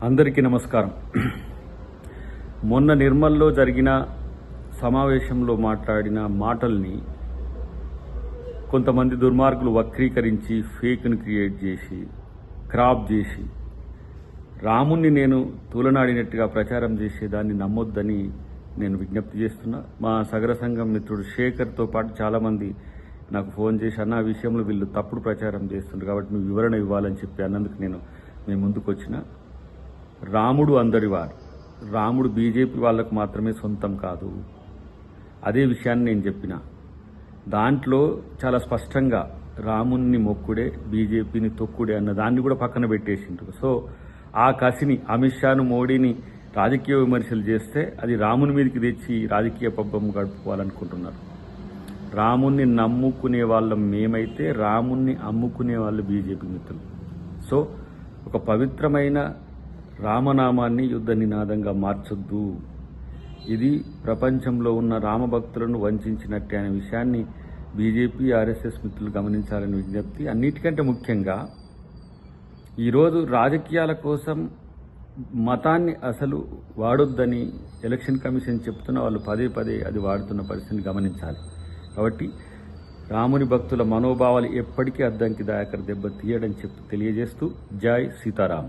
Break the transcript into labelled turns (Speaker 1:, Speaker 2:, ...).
Speaker 1: అందరికీ నమస్కారం. మొన్న నిర్మల్లో జరిగిన సమావేశంలో మాట్లాడిన మాటల్ని కొంతమంది దుర్మార్గులు వక్రీకరించి ఫేక్ను క్రియేట్ చేసి క్రాప్ చేసి రాముణ్ణి నేను తూలనాడినట్టుగా ప్రచారం చేసేదాన్ని నమ్మొద్దని నేను విజ్ఞప్తి చేస్తున్నా. మా సగర సంఘం మిత్రుడు శేఖర్తో పాటు చాలామంది నాకు ఫోన్ చేసి అన్న విషయంలో వీళ్ళు తప్పుడు ప్రచారం చేస్తున్నారు కాబట్టి నువ్వు వివరణ ఇవ్వాలని చెప్పి అన్నందుకు మేము ముందుకు వచ్చిన. రాముడు అందరివారు. రాముడు బీజేపీ వాళ్ళకు మాత్రమే సొంతం కాదు. అదే విషయాన్ని నేను చెప్పిన. దాంట్లో చాలా స్పష్టంగా రాముణ్ణి మొక్కుడే బీజేపీని తొక్కుడే అన్న దాన్ని కూడా పక్కన పెట్టేసిండ్రు. సో ఆ కసిని అమిత్ షాను మోడీని రాజకీయ విమర్శలు చేస్తే అది రాముని మీదకి తెచ్చి రాజకీయ పబ్బం గడుపుకోవాలనుకుంటున్నారు. రాముణ్ణి నమ్ముకునే వాళ్ళం మేమైతే రాముణ్ణి అమ్ముకునే వాళ్ళు బీజేపీ మిత్రులు. సో ఒక పవిత్రమైన రామనామాన్ని యుద్ధ నినాదంగా మార్చొద్దు. ఇది ప్రపంచంలో ఉన్న రామభక్తులను వంచినట్టే అనే విషయాన్ని బీజేపీ ఆర్ఎస్ఎస్ మిత్రులు గమనించాలని విజ్ఞప్తి. అన్నిటికంటే ముఖ్యంగా ఈరోజు రాజకీయాల కోసం మతాన్ని అసలు వాడొద్దని ఎలక్షన్ కమిషన్ చెప్తున్న వాళ్ళు పదే పదే అది వాడుతున్న పరిస్థితిని గమనించాలి. కాబట్టి రాముని భక్తుల మనోభావాలు ఎప్పటికీ అద్దంకి దాయకర దెబ్బ తీయడం తెలియజేస్తూ జై సీతారాం.